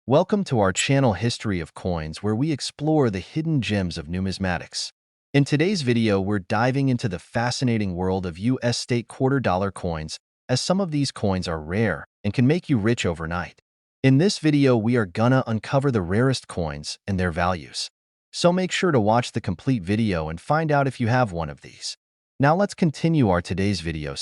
Welcome to our channel History of Coins, where we explore the hidden gems of numismatics. In today's video, we're diving into the fascinating world of US state quarter-dollar coins, as some of these coins are rare and can make you rich overnight. In this video, we are gonna uncover the rarest coins and their values. So make sure to watch the complete video and find out if you have one of these. Now let's continue our today's video.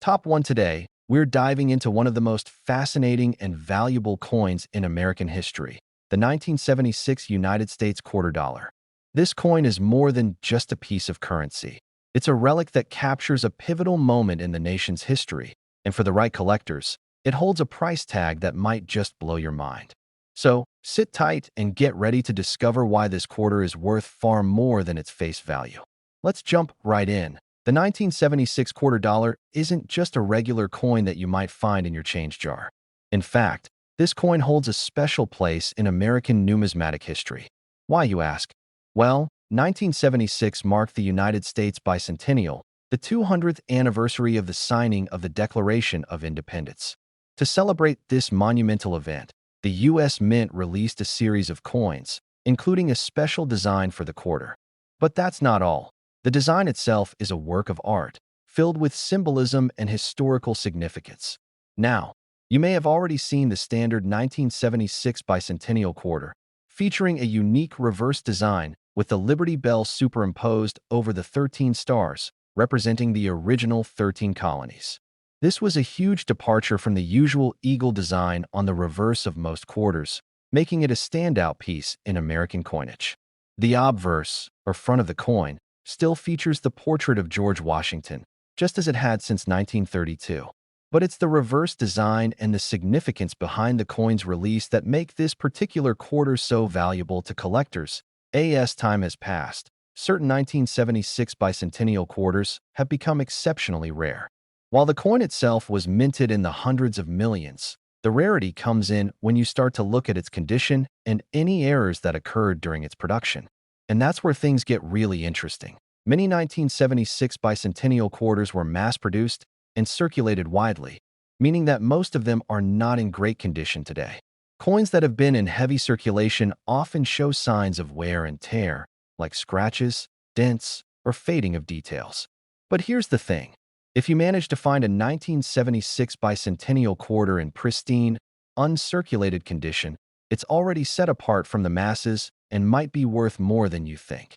Top 1 today. We're diving into one of the most fascinating and valuable coins in American history, the 1976 United States quarter dollar. This coin is more than just a piece of currency. It's a relic that captures a pivotal moment in the nation's history, and for the right collectors, it holds a price tag that might just blow your mind. So, sit tight and get ready to discover why this quarter is worth far more than its face value. Let's jump right in. The 1976 quarter dollar isn't just a regular coin that you might find in your change jar. In fact, this coin holds a special place in American numismatic history. Why, you ask? Well, 1976 marked the United States bicentennial, the 200th anniversary of the signing of the Declaration of Independence. To celebrate this monumental event, the U.S. Mint released a series of coins, including a special design for the quarter. But that's not all. The design itself is a work of art, filled with symbolism and historical significance. Now, you may have already seen the standard 1976 Bicentennial Quarter, featuring a unique reverse design with the Liberty Bell superimposed over the 13 stars, representing the original 13 colonies. This was a huge departure from the usual eagle design on the reverse of most quarters, making it a standout piece in American coinage. The obverse, or front of the coin, still features the portrait of George Washington, just as it had since 1932. But it's the reverse design and the significance behind the coin's release that make this particular quarter so valuable to collectors. As time has passed, certain 1976 bicentennial quarters have become exceptionally rare. While the coin itself was minted in the hundreds of millions, the rarity comes in when you start to look at its condition and any errors that occurred during its production. And that's where things get really interesting. Many 1976 bicentennial quarters were mass-produced and circulated widely, meaning that most of them are not in great condition today. Coins that have been in heavy circulation often show signs of wear and tear, like scratches, dents, or fading of details. But here's the thing. If you manage to find a 1976 bicentennial quarter in pristine, uncirculated condition, it's already set apart from the masses and might be worth more than you think.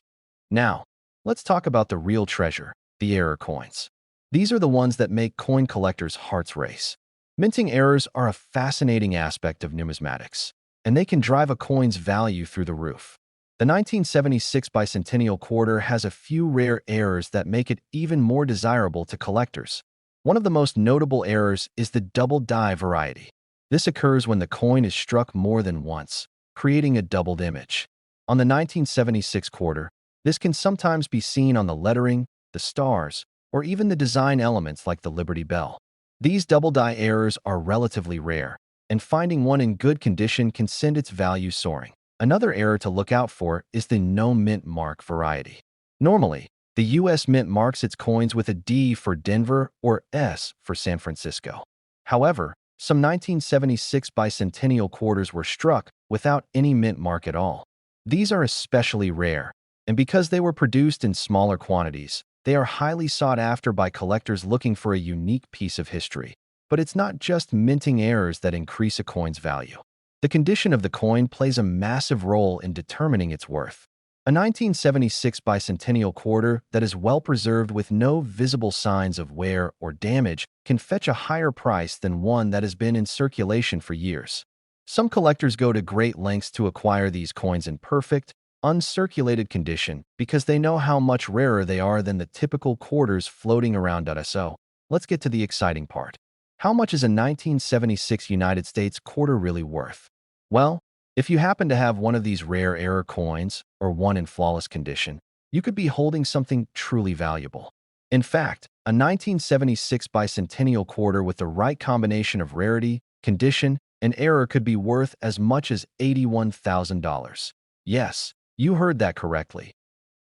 Now, let's talk about the real treasure, the error coins. These are the ones that make coin collectors' hearts race. Minting errors are a fascinating aspect of numismatics, and they can drive a coin's value through the roof. The 1976 bicentennial quarter has a few rare errors that make it even more desirable to collectors. One of the most notable errors is the double die variety. This occurs when the coin is struck more than once, creating a doubled image. On the 1976 quarter, this can sometimes be seen on the lettering, the stars, or even the design elements like the Liberty Bell. These double die errors are relatively rare, and finding one in good condition can send its value soaring. Another error to look out for is the no mint mark variety. Normally, the U.S. Mint marks its coins with a D for Denver or S for San Francisco. However, some 1976 bicentennial quarters were struck without any mint mark at all. These are especially rare, and because they were produced in smaller quantities, they are highly sought after by collectors looking for a unique piece of history. But it's not just minting errors that increase a coin's value. The condition of the coin plays a massive role in determining its worth. A 1976 bicentennial quarter that is well preserved with no visible signs of wear or damage can fetch a higher price than one that has been in circulation for years. Some collectors go to great lengths to acquire these coins in perfect, uncirculated condition because they know how much rarer they are than the typical quarters floating around. So, let's get to the exciting part. How much is a 1976 United States quarter really worth? Well, if you happen to have one of these rare error coins or one in flawless condition, you could be holding something truly valuable. In fact, a 1976 bicentennial quarter with the right combination of rarity, condition, and error could be worth as much as $81,000. Yes, you heard that correctly.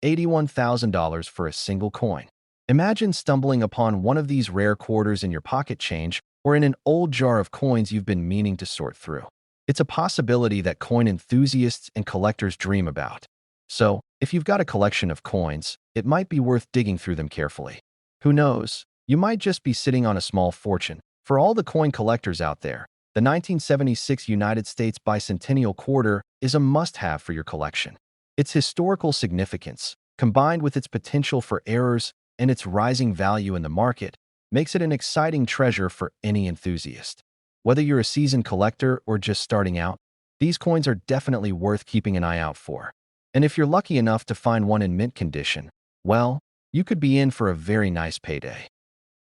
$81,000 for a single coin. Imagine stumbling upon one of these rare quarters in your pocket change or in an old jar of coins you've been meaning to sort through. It's a possibility that coin enthusiasts and collectors dream about. So, if you've got a collection of coins, it might be worth digging through them carefully. Who knows? You might just be sitting on a small fortune. For all the coin collectors out there, the 1976 United States Bicentennial Quarter is a must-have for your collection. Its historical significance, combined with its potential for errors and its rising value in the market, makes it an exciting treasure for any enthusiast. Whether you're a seasoned collector or just starting out, these coins are definitely worth keeping an eye out for. And if you're lucky enough to find one in mint condition, well, you could be in for a very nice payday.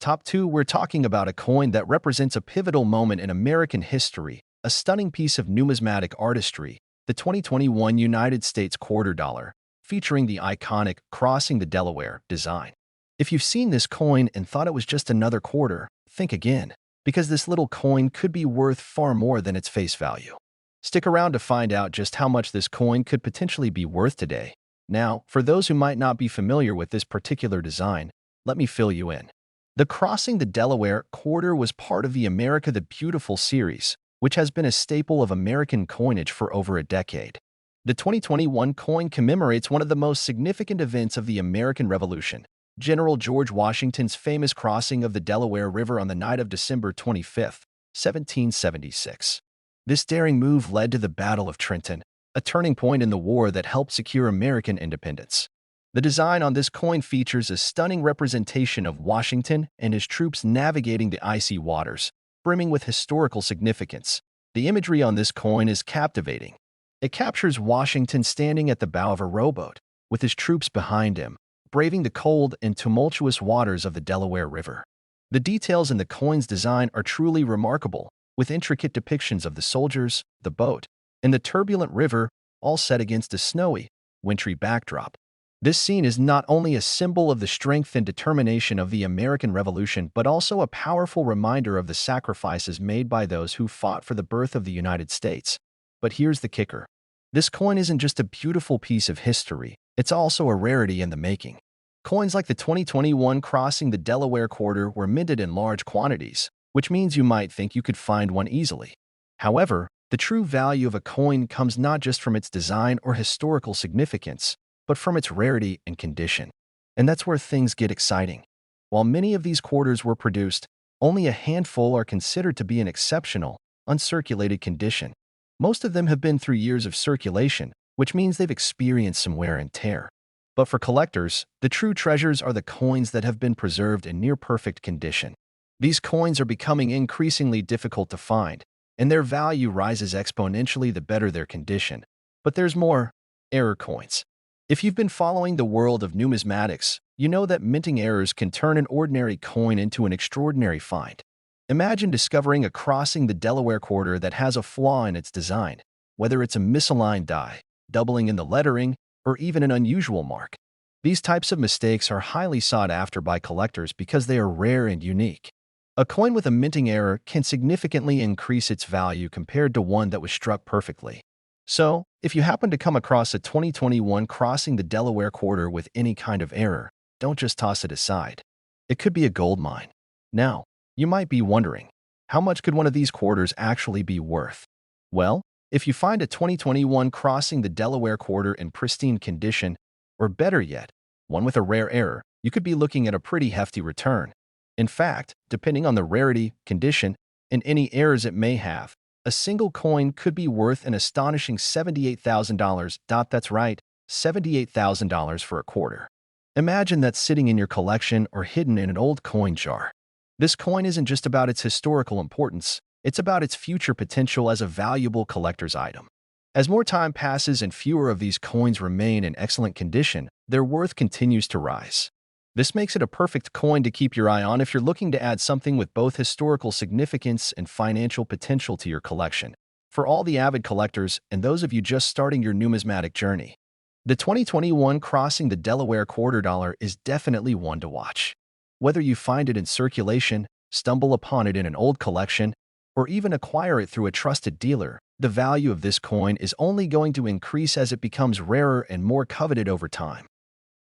Top 2, we're talking about a coin that represents a pivotal moment in American history, a stunning piece of numismatic artistry, the 2021 United States quarter dollar, featuring the iconic Crossing the Delaware design. If you've seen this coin and thought it was just another quarter, think again, because this little coin could be worth far more than its face value. Stick around to find out just how much this coin could potentially be worth today. Now, for those who might not be familiar with this particular design, let me fill you in. The Crossing the Delaware quarter was part of the America the Beautiful series, which has been a staple of American coinage for over a decade. The 2021 coin commemorates one of the most significant events of the American Revolution, General George Washington's famous crossing of the Delaware River on the night of December 25, 1776. This daring move led to the Battle of Trenton, a turning point in the war that helped secure American independence. The design on this coin features a stunning representation of Washington and his troops navigating the icy waters, brimming with historical significance. The imagery on this coin is captivating. It captures Washington standing at the bow of a rowboat, with his troops behind him, braving the cold and tumultuous waters of the Delaware River. The details in the coin's design are truly remarkable, with intricate depictions of the soldiers, the boat, and the turbulent river, all set against a snowy, wintry backdrop. This scene is not only a symbol of the strength and determination of the American Revolution, but also a powerful reminder of the sacrifices made by those who fought for the birth of the United States. But here's the kicker. This coin isn't just a beautiful piece of history, it's also a rarity in the making. Coins like the 2021 Crossing the Delaware quarter were minted in large quantities, which means you might think you could find one easily. However, the true value of a coin comes not just from its design or historical significance, but from its rarity and condition. And that's where things get exciting. While many of these quarters were produced, only a handful are considered to be in exceptional, uncirculated condition. Most of them have been through years of circulation, which means they've experienced some wear and tear. But for collectors, the true treasures are the coins that have been preserved in near-perfect condition. These coins are becoming increasingly difficult to find, and their value rises exponentially the better their condition. But there's more: error coins. If you've been following the world of numismatics, you know that minting errors can turn an ordinary coin into an extraordinary find. Imagine discovering a Crossing the Delaware quarter that has a flaw in its design, whether it's a misaligned die, doubling in the lettering, or even an unusual mark. These types of mistakes are highly sought after by collectors because they are rare and unique. A coin with a minting error can significantly increase its value compared to one that was struck perfectly. So, if you happen to come across a 2021 Crossing the Delaware quarter with any kind of error, don't just toss it aside. It could be a gold mine. Now, you might be wondering, how much could one of these quarters actually be worth? Well, if you find a 2021 Crossing the Delaware quarter in pristine condition, or better yet, one with a rare error, you could be looking at a pretty hefty return. In fact, depending on the rarity, condition, and any errors it may have, a single coin could be worth an astonishing $78,000. That's right, $78,000 for a quarter. Imagine that sitting in your collection or hidden in an old coin jar. This coin isn't just about its historical importance, it's about its future potential as a valuable collector's item. As more time passes and fewer of these coins remain in excellent condition, their worth continues to rise. This makes it a perfect coin to keep your eye on if you're looking to add something with both historical significance and financial potential to your collection. For all the avid collectors and those of you just starting your numismatic journey, the 2021 Crossing the Delaware quarter dollar is definitely one to watch. Whether you find it in circulation, stumble upon it in an old collection, or even acquire it through a trusted dealer, the value of this coin is only going to increase as it becomes rarer and more coveted over time.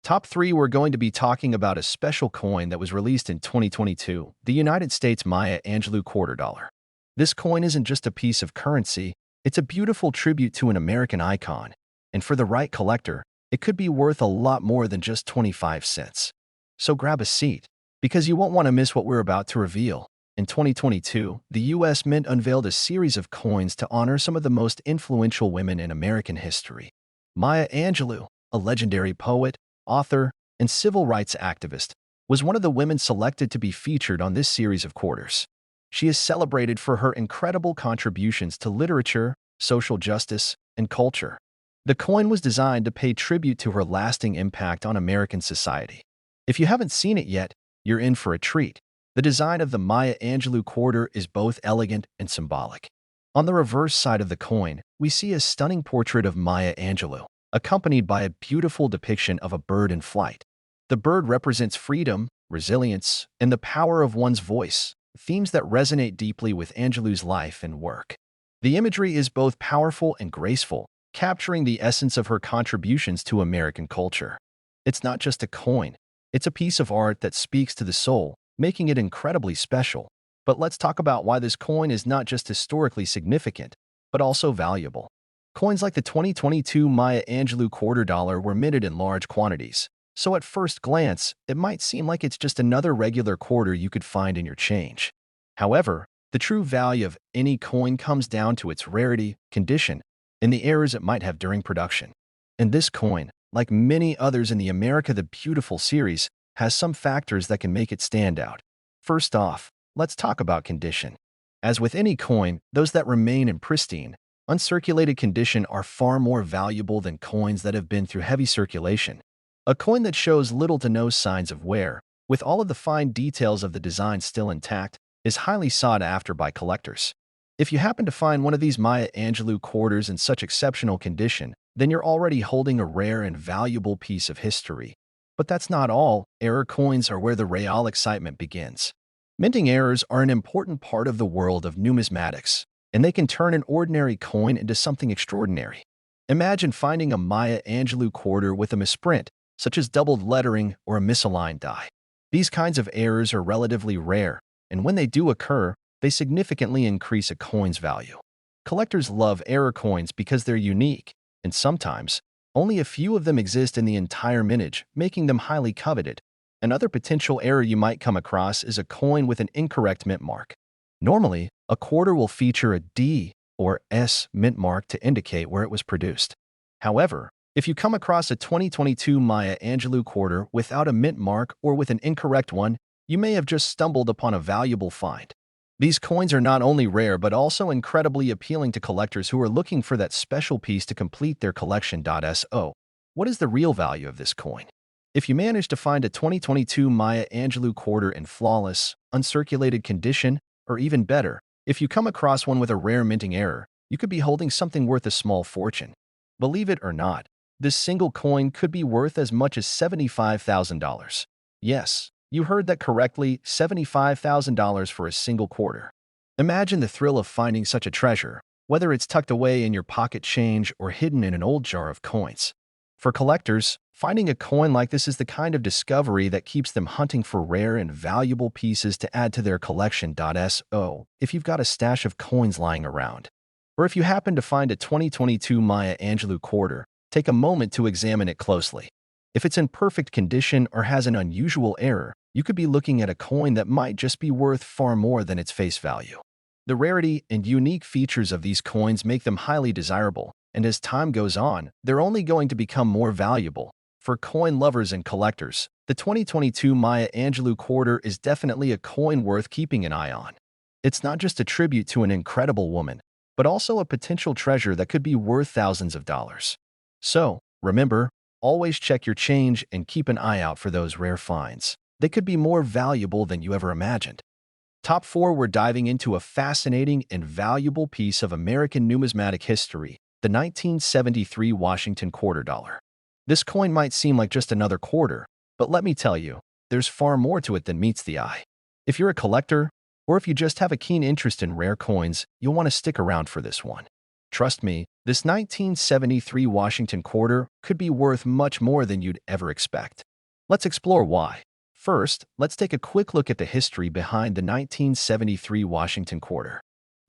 Top 3, we're going to be talking about a special coin that was released in 2022, the United States Maya Angelou quarter dollar. This coin isn't just a piece of currency, It's a beautiful tribute to an American icon, and for the right collector, it could be worth a lot more than just 25 cents. So grab a seat, because you won't want to miss what we're about to reveal. In 2022, the U.S. Mint unveiled a series of coins to honor some of the most influential women in American history. Maya Angelou, a legendary poet, author, and civil rights activist, was one of the women selected to be featured on this series of quarters. She is celebrated for her incredible contributions to literature, social justice, and culture. The coin was designed to pay tribute to her lasting impact on American society. If you haven't seen it yet, you're in for a treat. The design of the Maya Angelou quarter is both elegant and symbolic. On the reverse side of the coin, we see a stunning portrait of Maya Angelou, accompanied by a beautiful depiction of a bird in flight. The bird represents freedom, resilience, and the power of one's voice, themes that resonate deeply with Angelou's life and work. The imagery is both powerful and graceful, capturing the essence of her contributions to American culture. It's not just a coin, it's a piece of art that speaks to the soul, making it incredibly special. But let's talk about why this coin is not just historically significant, but also valuable. Coins like the 2022 Maya Angelou quarter dollar were minted in large quantities, so at first glance, it might seem like it's just another regular quarter you could find in your change. However, the true value of any coin comes down to its rarity, condition, and the errors it might have during production. And this coin, like many others in the America the Beautiful series, has some factors that can make it stand out. First off, let's talk about condition. As with any coin, those that remain in pristine, uncirculated condition are far more valuable than coins that have been through heavy circulation. A coin that shows little to no signs of wear, with all of the fine details of the design still intact, is highly sought after by collectors. If you happen to find one of these Maya Angelou quarters in such exceptional condition, then you're already holding a rare and valuable piece of history. But that's not all. Error coins are where the real excitement begins. Minting errors are an important part of the world of numismatics, and they can turn an ordinary coin into something extraordinary. Imagine finding a Maya Angelou quarter with a misprint, such as doubled lettering or a misaligned die. These kinds of errors are relatively rare, and when they do occur, they significantly increase a coin's value. Collectors love error coins because they're unique, and sometimes, only a few of them exist in the entire mintage, making them highly coveted. Another potential error you might come across is a coin with an incorrect mint mark. Normally, a quarter will feature a D or S mint mark to indicate where it was produced. However, if you come across a 2022 Maya Angelou quarter without a mint mark or with an incorrect one, you may have just stumbled upon a valuable find. These coins are not only rare but also incredibly appealing to collectors who are looking for that special piece to complete their collection. So, what is the real value of this coin? If you manage to find a 2022 Maya Angelou quarter in flawless, uncirculated condition, or even better, if you come across one with a rare minting error, you could be holding something worth a small fortune. Believe it or not, this single coin could be worth as much as $75,000. Yes, you heard that correctly, $75,000 for a single quarter. Imagine the thrill of finding such a treasure, whether it's tucked away in your pocket change or hidden in an old jar of coins. For collectors, finding a coin like this is the kind of discovery that keeps them hunting for rare and valuable pieces to add to their collection. So, if you've got a stash of coins lying around, or if you happen to find a 2022 Maya Angelou quarter, take a moment to examine it closely. If it's in perfect condition or has an unusual error, you could be looking at a coin that might just be worth far more than its face value. The rarity and unique features of these coins make them highly desirable, and as time goes on, they're only going to become more valuable. For coin lovers and collectors, the 2022 Maya Angelou quarter is definitely a coin worth keeping an eye on. It's not just a tribute to an incredible woman, but also a potential treasure that could be worth thousands of dollars. So, remember, always check your change and keep an eye out for those rare finds. They could be more valuable than you ever imagined. Top 4, we're diving into a fascinating and valuable piece of American numismatic history, the 1973 Washington quarter dollar. This coin might seem like just another quarter, but let me tell you, there's far more to it than meets the eye. If you're a collector, or if you just have a keen interest in rare coins, you'll want to stick around for this one. Trust me, this 1973 Washington quarter could be worth much more than you'd ever expect. Let's explore why. First, let's take a quick look at the history behind the 1973 Washington quarter.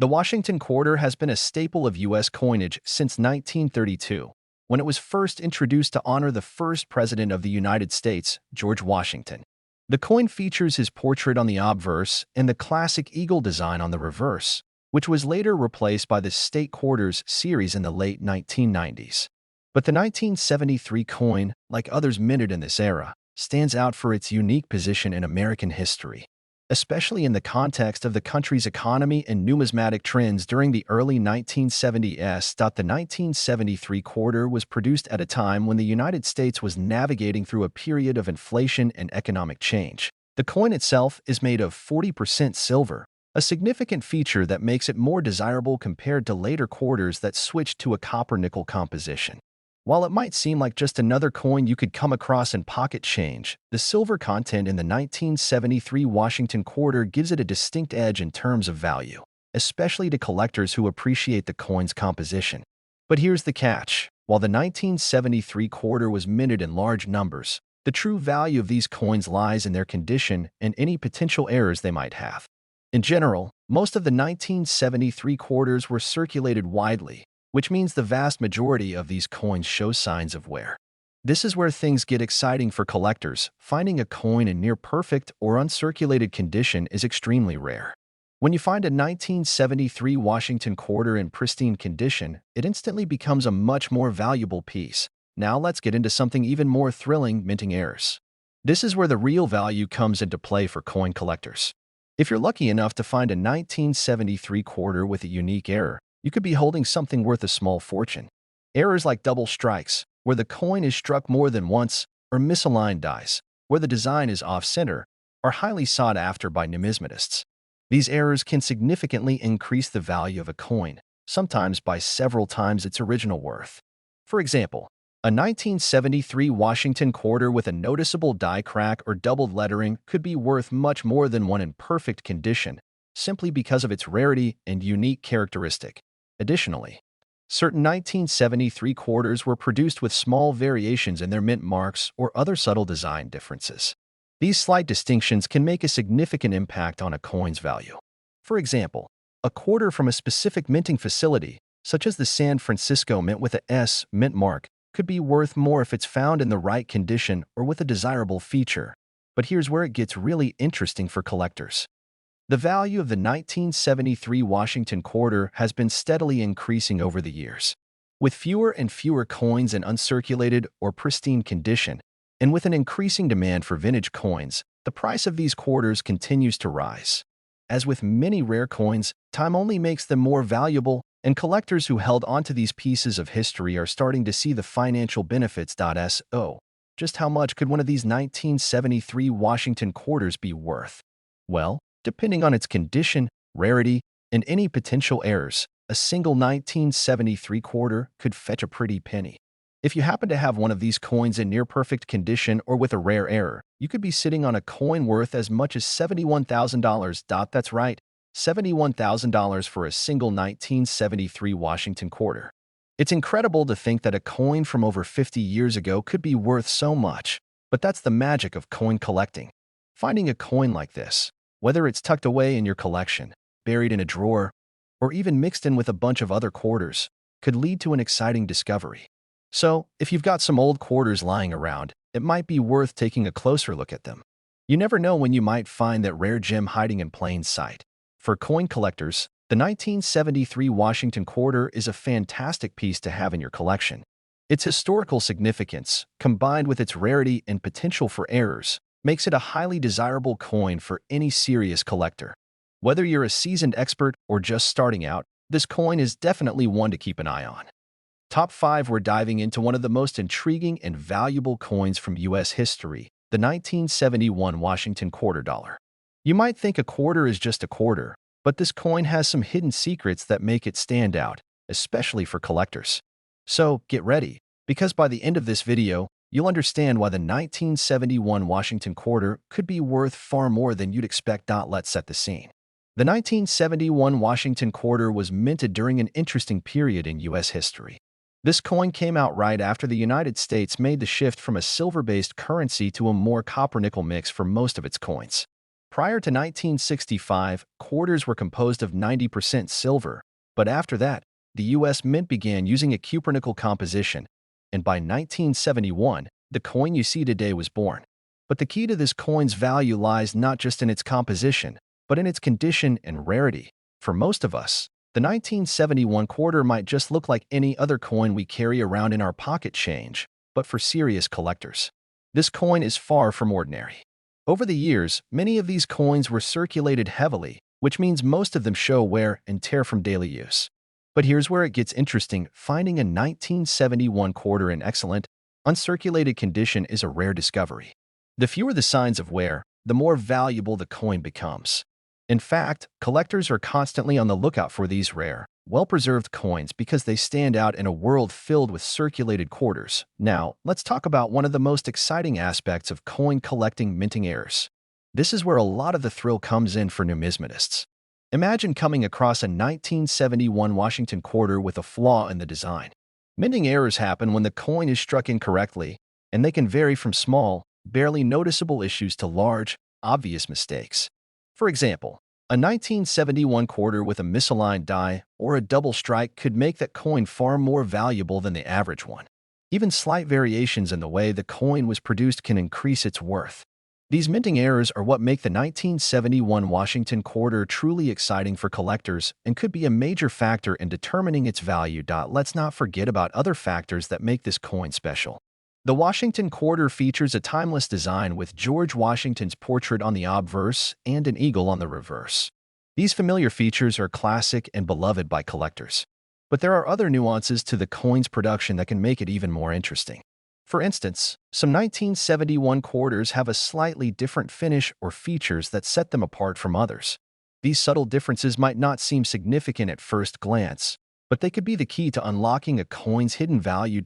The Washington Quarter has been a staple of U.S. coinage since 1932, when it was first introduced to honor the first president of the United States, George Washington. The coin features his portrait on the obverse and the classic eagle design on the reverse, which was later replaced by the State Quarters series in the late 1990s. But the 1973 coin, like others minted in this era, stands out for its unique position in American history, especially in the context of the country's economy and numismatic trends during the early 1970s. The 1973 quarter was produced at a time when the United States was navigating through a period of inflation and economic change. The coin itself is made of 40% silver, a significant feature that makes it more desirable compared to later quarters that switched to a copper-nickel composition. While it might seem like just another coin you could come across in pocket change, the silver content in the 1973 Washington Quarter gives it a distinct edge in terms of value, especially to collectors who appreciate the coin's composition. But here's the catch. While the 1973 Quarter was minted in large numbers, the true value of these coins lies in their condition and any potential errors they might have. In general, most of the 1973 quarters were circulated widely, which means the vast majority of these coins show signs of wear. This is where things get exciting for collectors. Finding a coin in near-perfect or uncirculated condition is extremely rare. When you find a 1973 Washington Quarter in pristine condition, it instantly becomes a much more valuable piece. Now let's get into something even more thrilling: minting errors. This is where the real value comes into play for coin collectors. If you're lucky enough to find a 1973 quarter with a unique error, you could be holding something worth a small fortune. Errors like double strikes, where the coin is struck more than once, or misaligned dies, where the design is off-center, are highly sought after by numismatists. These errors can significantly increase the value of a coin, sometimes by several times its original worth. For example, a 1973 Washington Quarter with a noticeable die crack or doubled lettering could be worth much more than one in perfect condition, simply because of its rarity and unique characteristic. Additionally, certain 1973 quarters were produced with small variations in their mint marks or other subtle design differences. These slight distinctions can make a significant impact on a coin's value. For example, a quarter from a specific minting facility, such as the San Francisco Mint with a S mint mark, could be worth more if it's found in the right condition or with a desirable feature. But here's where it gets really interesting for collectors. The value of the 1973 Washington Quarter has been steadily increasing over the years. With fewer and fewer coins in uncirculated or pristine condition, and with an increasing demand for vintage coins, the price of these quarters continues to rise. As with many rare coins, time only makes them more valuable, and collectors who held onto these pieces of history are starting to see the financial benefits. So, just how much could one of these 1973 Washington quarters be worth? Well, depending on its condition, rarity, and any potential errors, a single 1973 quarter could fetch a pretty penny. If you happen to have one of these coins in near-perfect condition or with a rare error, you could be sitting on a coin worth as much as $71,000. That's right, $71,000 for a single 1973 Washington Quarter. It's incredible to think that a coin from over 50 years ago could be worth so much, but that's the magic of coin collecting. Finding a coin like this, whether it's tucked away in your collection, buried in a drawer, or even mixed in with a bunch of other quarters, could lead to an exciting discovery. So, if you've got some old quarters lying around, it might be worth taking a closer look at them. You never know when you might find that rare gem hiding in plain sight. For coin collectors, the 1973 Washington Quarter is a fantastic piece to have in your collection. Its historical significance, combined with its rarity and potential for errors, makes it a highly desirable coin for any serious collector. Whether you're a seasoned expert or just starting out, this coin is definitely one to keep an eye on. Top 5, we're diving into one of the most intriguing and valuable coins from U.S. history, the 1971 Washington Quarter Dollar. You might think a quarter is just a quarter, but this coin has some hidden secrets that make it stand out, especially for collectors. So get ready, because by the end of this video, you'll understand why the 1971 Washington Quarter could be worth far more than you'd expect. Let's set the scene. The 1971 Washington Quarter was minted during an interesting period in U.S. history. This coin came out right after the United States made the shift from a silver-based currency to a more copper-nickel mix for most of its coins. Prior to 1965, quarters were composed of 90% silver, but after that, the U.S. Mint began using a cupronickel composition, and by 1971, the coin you see today was born. But the key to this coin's value lies not just in its composition, but in its condition and rarity. For most of us, the 1971 quarter might just look like any other coin we carry around in our pocket change, but for serious collectors, this coin is far from ordinary. Over the years, many of these coins were circulated heavily, which means most of them show wear and tear from daily use. But here's where it gets interesting. Finding a 1971 quarter in excellent, uncirculated condition is a rare discovery. The fewer the signs of wear, the more valuable the coin becomes. In fact, collectors are constantly on the lookout for these rare, well-preserved coins because they stand out in a world filled with circulated quarters. Now, let's talk about one of the most exciting aspects of coin collecting: minting errors. This is where a lot of the thrill comes in for numismatists. Imagine coming across a 1971 Washington quarter with a flaw in the design. Minting errors happen when the coin is struck incorrectly, and they can vary from small, barely noticeable issues to large, obvious mistakes. For example, a 1971 quarter with a misaligned die or a double strike could make that coin far more valuable than the average one. Even slight variations in the way the coin was produced can increase its worth. These minting errors are what make the 1971 Washington quarter truly exciting for collectors and could be a major factor in determining its value. Let's not forget about other factors that make this coin special. The Washington quarter features a timeless design with George Washington's portrait on the obverse and an eagle on the reverse. These familiar features are classic and beloved by collectors. But there are other nuances to the coin's production that can make it even more interesting. For instance, some 1971 quarters have a slightly different finish or features that set them apart from others. These subtle differences might not seem significant at first glance, but they could be the key to unlocking a coin's hidden value.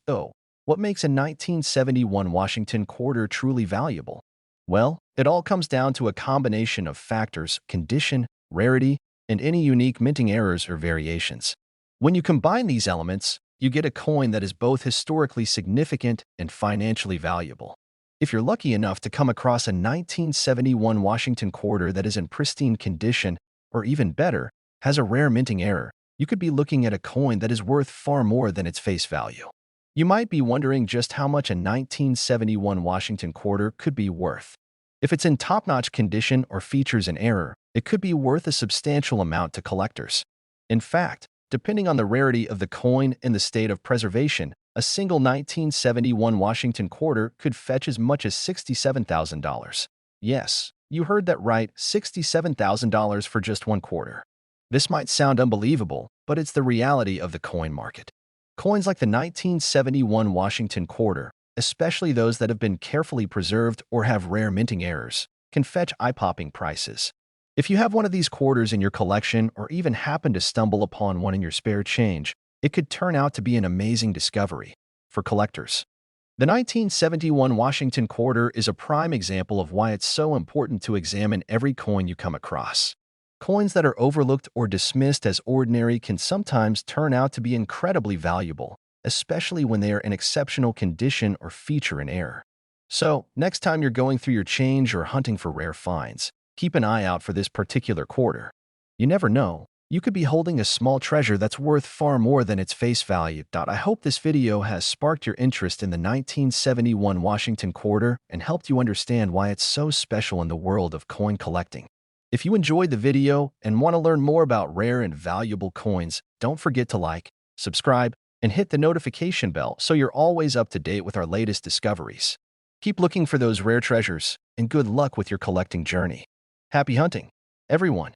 So, what makes a 1971 Washington quarter truly valuable? Well, it all comes down to a combination of factors: condition, rarity, and any unique minting errors or variations. When you combine these elements, you get a coin that is both historically significant and financially valuable. If you're lucky enough to come across a 1971 Washington quarter that is in pristine condition, or even better, has a rare minting error, you could be looking at a coin that is worth far more than its face value. You might be wondering just how much a 1971 Washington quarter could be worth. If it's in top-notch condition or features an error, it could be worth a substantial amount to collectors. In fact, depending on the rarity of the coin and the state of preservation, a single 1971 Washington quarter could fetch as much as $67,000. Yes, you heard that right, $67,000 for just one quarter. This might sound unbelievable, but it's the reality of the coin market. Coins like the 1971 Washington quarter, especially those that have been carefully preserved or have rare minting errors, can fetch eye-popping prices. If you have one of these quarters in your collection or even happen to stumble upon one in your spare change, it could turn out to be an amazing discovery for collectors. The 1971 Washington quarter is a prime example of why it's so important to examine every coin you come across. Coins that are overlooked or dismissed as ordinary can sometimes turn out to be incredibly valuable, especially when they are in exceptional condition or feature an error. So, next time you're going through your change or hunting for rare finds, keep an eye out for this particular quarter. You never know, you could be holding a small treasure that's worth far more than its face value. I hope this video has sparked your interest in the 1971 Washington quarter and helped you understand why it's so special in the world of coin collecting. If you enjoyed the video and want to learn more about rare and valuable coins, don't forget to like, subscribe, and hit the notification bell so you're always up to date with our latest discoveries. Keep looking for those rare treasures, and good luck with your collecting journey. Happy hunting, everyone!